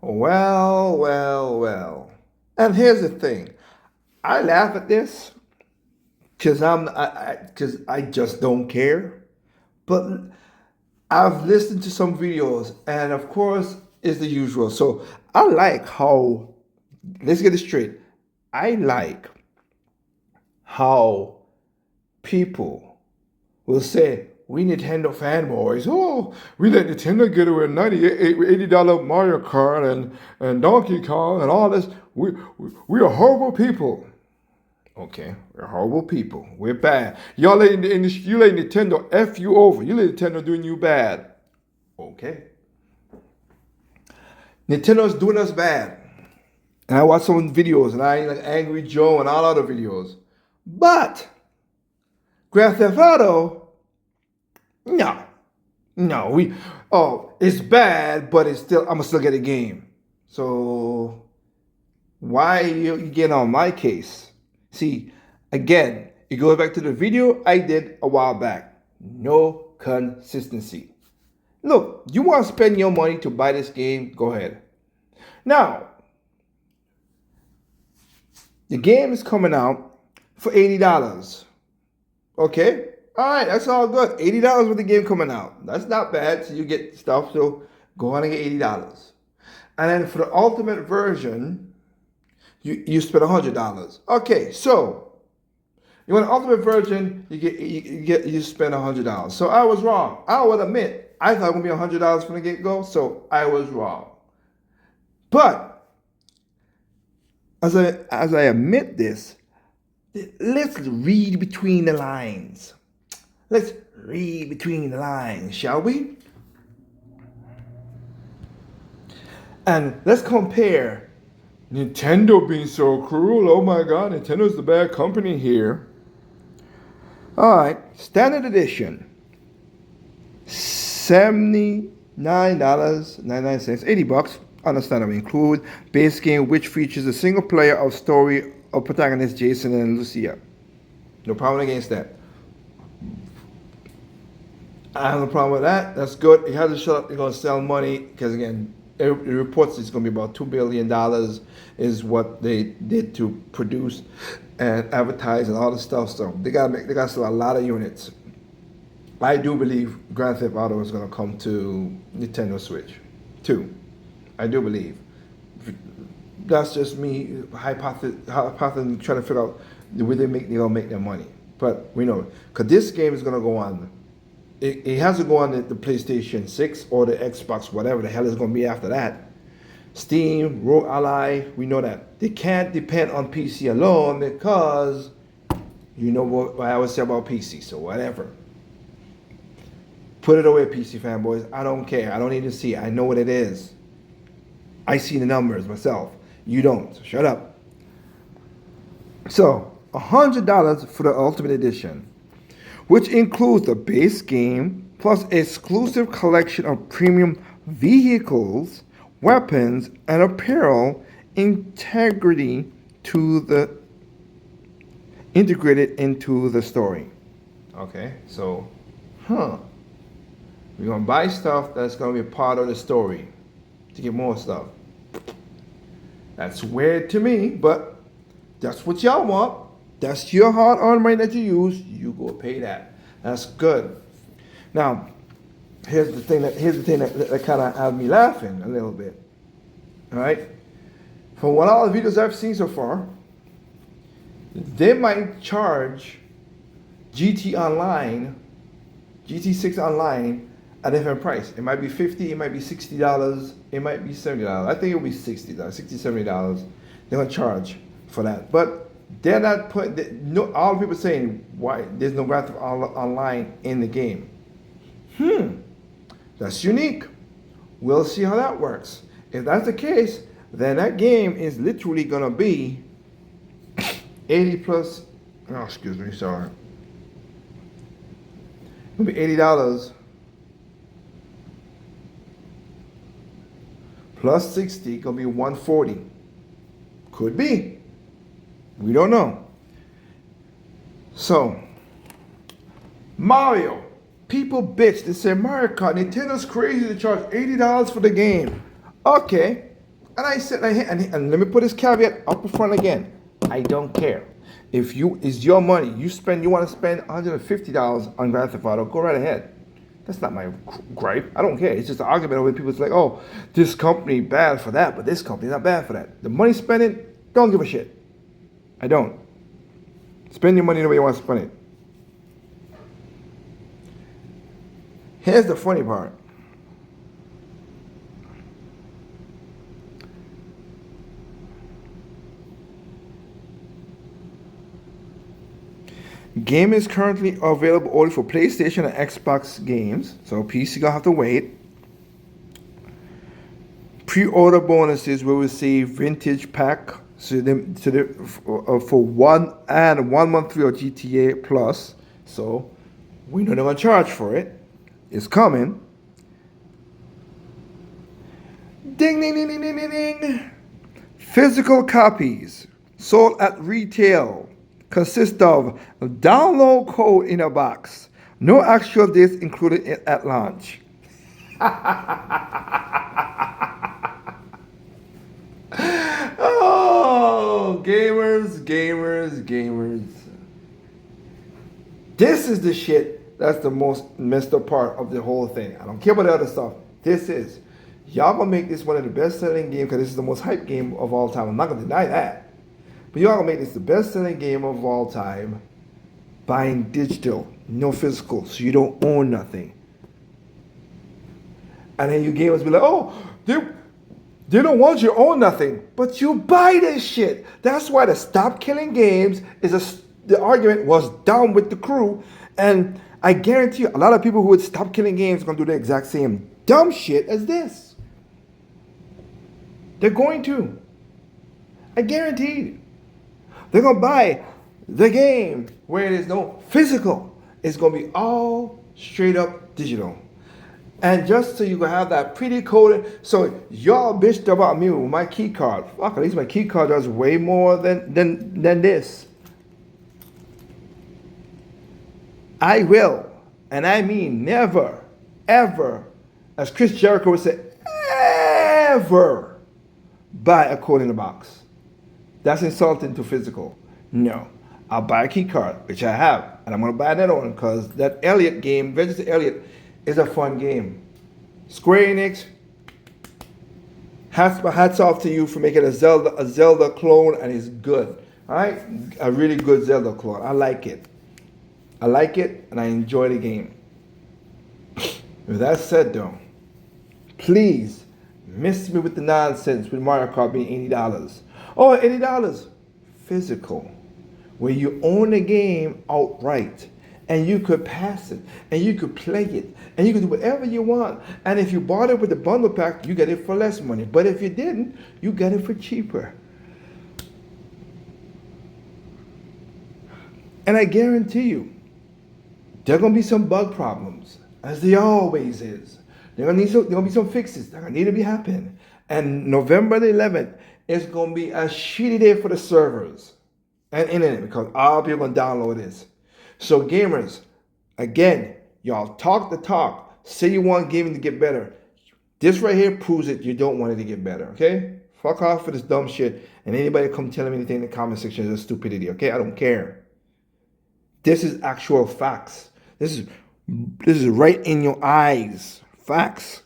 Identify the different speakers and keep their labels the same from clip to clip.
Speaker 1: Well, well, well. And here's the thing. I laugh at this because I just don't care. But I've listened to some videos, and of course, it's the usual. So I like how. Let's get it straight. I like how people will say, we Nintendo fanboys. Oh, we let Nintendo get away with $80 Mario Kart and Donkey Kong and all this. We are horrible people. Okay, we're horrible people. We're bad. Y'all you let Nintendo F you over. You let Nintendo doing you bad. Okay. Nintendo's doing us bad. And I watch some videos and I like Angry Joe and all other videos. But Grand Theft Auto, no. No, it's bad, but it's still, I'm gonna still get a game. So why you getting on my case? See, again, it goes back to the video I did a while back. No consistency. Look, you want to spend your money to buy this game? Go ahead. Now, the game is coming out for $80. Okay? Alright, that's all good. $80 with the game coming out. That's not bad. So you get stuff, so go on and get $80. And then for the ultimate version, you spend $100. Okay, so you want an ultimate version, you spend $100. So I was wrong. I will admit, I thought it would be $100 from the get-go, so I was wrong. But as I admit this, let's read between the lines. Let's read between the lines, shall we? And let's compare Nintendo being so cruel. Oh my God, Nintendo's the bad company here. All right, standard edition, $79.99, $80. Understandable. Include base game, which features a single player of story of protagonists Jason and Lucia. No problem against that. I have no problem with that. That's good. It has to show up. They're going to sell money because, again, it reports it's going to be about $2 billion is what they did to produce and advertise and all this stuff. So they got to sell a lot of units. I do believe Grand Theft Auto is going to come to Nintendo Switch too. I do believe. That's just me hypothesizing, trying to figure out the way they're going to make their money. But we know, because this game is going to go on. It has to go on the PlayStation 6 or the Xbox, whatever the hell is going to be after that. Steam, Rogue Ally, we know that. They can't depend on PC alone because you know what I always say about PC, so whatever. Put it away, PC fanboys. I don't care. I don't need to see it. I know what it is. I see the numbers myself. You don't. So shut up. So, $100 for the Ultimate Edition, which includes the base game plus exclusive collection of premium vehicles, weapons, and apparel integrated into the story. Okay, so, we're gonna buy stuff that's gonna be a part of the story to get more stuff. That's weird to me, but that's what y'all want. That's your hard-earned money that you use. You go pay that. That's good. Now, here's the thing that kind of has me laughing a little bit. All right. From what all the videos I've seen so far, they might charge GT Online, GT6 Online, a different price. It might be $50, it might be $60, it might be $70. I think it'll be $60, $70. They're gonna charge for that, but they're not putting. No, all people saying why there's no Grand Theft Online in the game. That's unique. We'll see how that works. If that's the case, then that game is literally gonna be 80 plus. Oh, excuse me, sorry. It'll be $80 plus 60, gonna be 140. Could be. We don't know. So, Mario. People bitch. They say Mario Kart, Nintendo's crazy to charge $80 for the game. Okay, And I said, and let me put this caveat up front again. I don't care. If you is your money, you want to spend $150 on Grand Theft Auto, go right ahead. That's not my gripe. I don't care. It's just an argument over people's like, oh, this company bad for that, but this company not bad for that. The money spending, don't give a shit. I don't. Spend your money the way you want to spend it. Here's the funny part. Game is currently available only for PlayStation and Xbox games, so PC gonna have to wait. Pre-order bonuses will receive vintage pack for 1 month free of GTA Plus. So we know they're gonna charge for it. It's coming. Ding ding ding ding ding ding ding. Physical copies sold at retail consist of a download code in a box. No actual disc included at launch. Oh, gamers. This is the shit that's the most messed up part of the whole thing. I don't care about the other stuff. This is. Y'all gonna make this one of the best selling games because this is the most hyped game of all time. I'm not gonna deny that. But y'all gonna make this the best selling game of all time. Buying digital, no physical, so you don't own nothing. And then you gamers be like, oh, they don't want you to own nothing, but you buy this shit. That's why the Stop Killing Games the argument was down with the crew. And I guarantee you, a lot of people who would stop killing games are gonna do the exact same dumb shit as this. They're going to. I guarantee. They're gonna buy the game where there's no physical. It's gonna be all straight up digital. And just so you can have that pretty coded, so y'all bitched about me with my key card. Fuck, at least my key card does way more than this. I will, and I mean never, ever, as Chris Jericho would say, ever buy a code in a box. That's insulting to physical. No. I'll buy a key card, which I have, and I'm gonna buy another one because that Elliot game, Register Elliot, is a fun game. Square Enix, hats off to you for making a Zelda clone, and it's good. All right, a really good Zelda clone. I like it, and I enjoy the game. With that said, though, please miss me with the nonsense with Mario Kart being $80. Oh, $80 physical, where you own the game outright. And you could pass it, and you could play it, and you could do whatever you want. And if you bought it with the bundle pack, you get it for less money. But if you didn't, you get it for cheaper. And I guarantee you, there are gonna be some bug problems, as there always is. There are gonna be some fixes that are gonna need to be happening. And November the 11th is gonna be a shitty day for the servers and internet because all people are gonna download this. So gamers, again, y'all talk the talk. Say you want gaming to get better. This right here proves it. You don't want it to get better, okay? Fuck off for this dumb shit. And anybody come telling me anything in the comment section is a stupidity, okay? I don't care. This is actual facts. This is right in your eyes. Facts.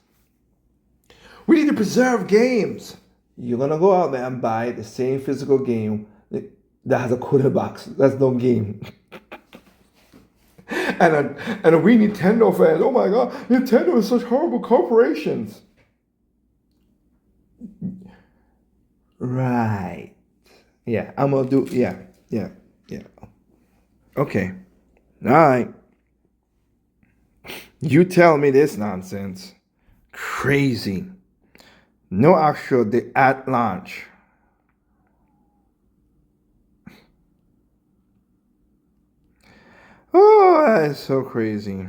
Speaker 1: We need to preserve games. You're gonna go out there and buy the same physical game that has a coded box. That's no game. And we Nintendo fans, oh my god, Nintendo is such horrible corporations. Right. Yeah, I'm gonna do, yeah. Okay. All right. You tell me this nonsense. Crazy. No actual day at launch. Oh, that is so crazy.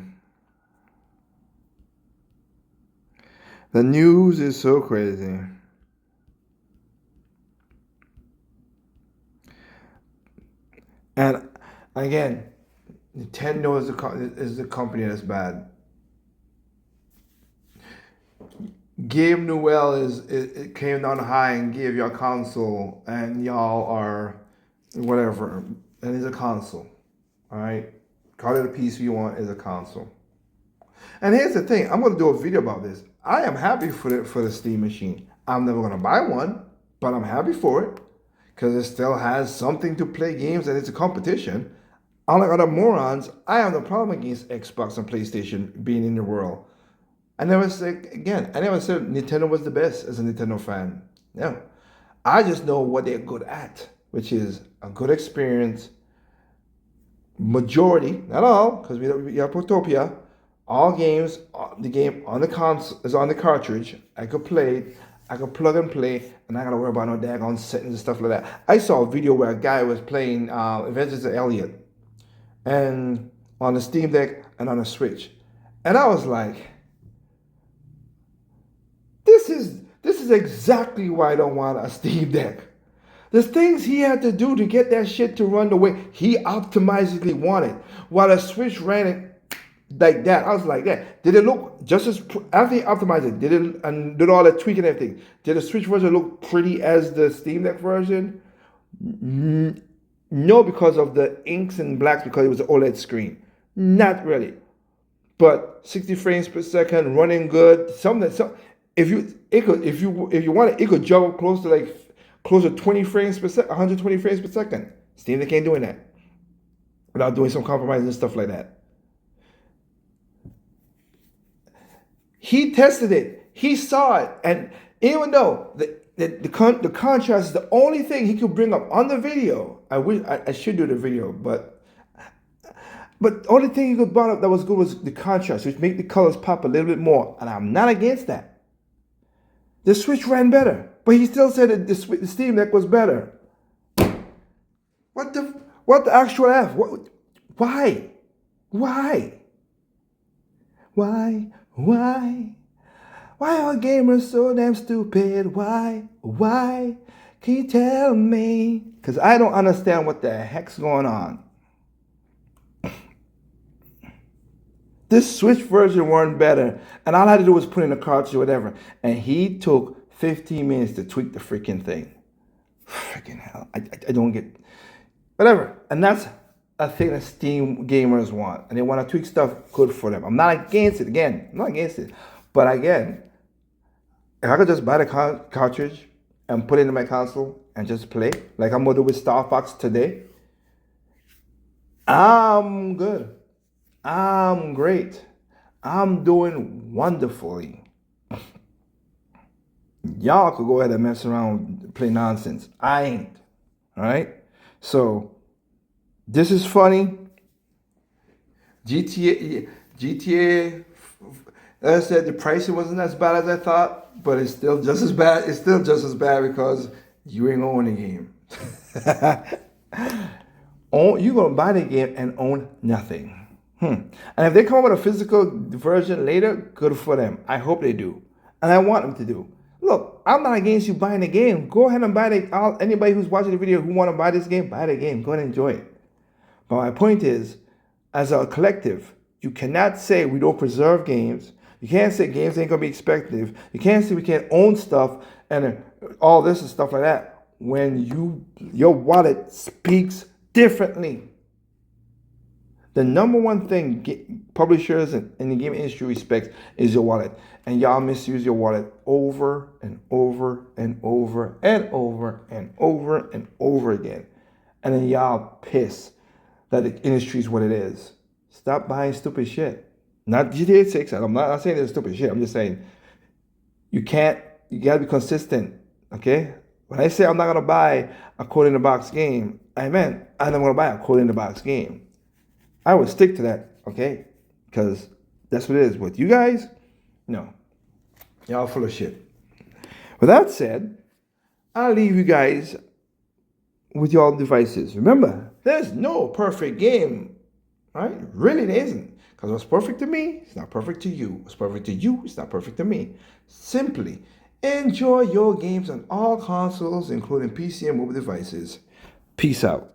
Speaker 1: The news is so crazy. And again, Nintendo is the company that's bad. Gabe Newell it came down high and gave you a console, and y'all are whatever, and it's a console. All right, call it a PC you want, is a console. And here's the thing: I'm gonna do a video about this. I am happy for the Steam machine. I'm never gonna buy one, but I'm happy for it because it still has something to play games and it's a competition. Unlike other morons, I have no problem against Xbox and PlayStation being in the world. I never said again. I never said Nintendo was the best as a Nintendo fan. No, I just know what they're good at, which is a good experience. Majority, not all, because we have Protopia. All games, the game on the console is on the cartridge. I could play it. I could plug and play, and I gotta worry about no daggone settings and stuff like that. I saw a video where a guy was playing Adventures of Elliot, and on the Steam Deck and on the Switch, and I was like, this is exactly why I don't want a Steam Deck. The things he had to do to get that shit to run the way he optimizedly wanted, while the Switch ran it like that. I was like, that. Did it look just as after he optimized it? Did it and did all that tweaking and everything? Did the Switch version look pretty as the Steam Deck version? No, because of the inks and blacks, because it was an OLED screen. Not really, but 60 frames per second, running good. If you want it, it could jump close to 20 frames per second, 120 frames per second. Steam Deck ain't doing that without doing some compromises and stuff like that. He tested it. He saw it, and even though the contrast is the only thing he could bring up on the video, I should do the video, but the only thing he could bring up that was good was the contrast, which make the colors pop a little bit more, and I'm not against that. The Switch ran better, but he still said that the Steam Deck was better. What the actual F? Why? Why are gamers so damn stupid? Why? Can you tell me? Because I don't understand what the heck's going on. This Switch version weren't better, and all I had to do was put in a cartridge or whatever, and he took 15 minutes to tweak the freaking thing. Freaking hell. I don't get... Whatever. And that's a thing that Steam gamers want, and they want to tweak stuff good for them. I'm not against it. Again, I'm not against it. But again, if I could just buy the cartridge and put it into my console and just play, like I'm going to do with Star Fox today, I'm good. I'm great. I'm doing wonderfully. Y'all could go ahead and mess around and play nonsense. I ain't. All right? So, this is funny. GTA, as I said, the pricing wasn't as bad as I thought, but it's still just as bad. It's still just as bad because you ain't owning the game. You're going to buy the game and own nothing. And if they come up with a physical version later, good for them. I hope they do. And I want them to do. Look, I'm not against you buying the game. Go ahead and buy anybody who's watching the video who want to buy this game, buy the game. Go ahead and enjoy it. But my point is, as a collective, you cannot say we don't preserve games. You can't say games ain't going to be expensive. You can't say we can't own stuff and all this and stuff like that when your wallet speaks differently. The number one thing publishers in the game industry respect is your wallet. And y'all misuse your wallet over and over and over and over and over and over again. And then y'all piss that the industry is what it is. Stop buying stupid shit. Not GTA 6. I'm not saying it's stupid shit. I'm just saying you got to be consistent. Okay? When I say I'm not going to buy a code-in-the-box game, I meant I'm not going to buy a code-in-the-box game. I would stick to that, okay? Because that's what it is. With you guys, no. Y'all full of shit. With that said, I'll leave you guys with your devices. Remember, there's no perfect game, right? Really, there isn't. Because what's perfect to me, it's not perfect to you. What's perfect to you, it's not perfect to me. Simply enjoy your games on all consoles, including PC and mobile devices. Peace out.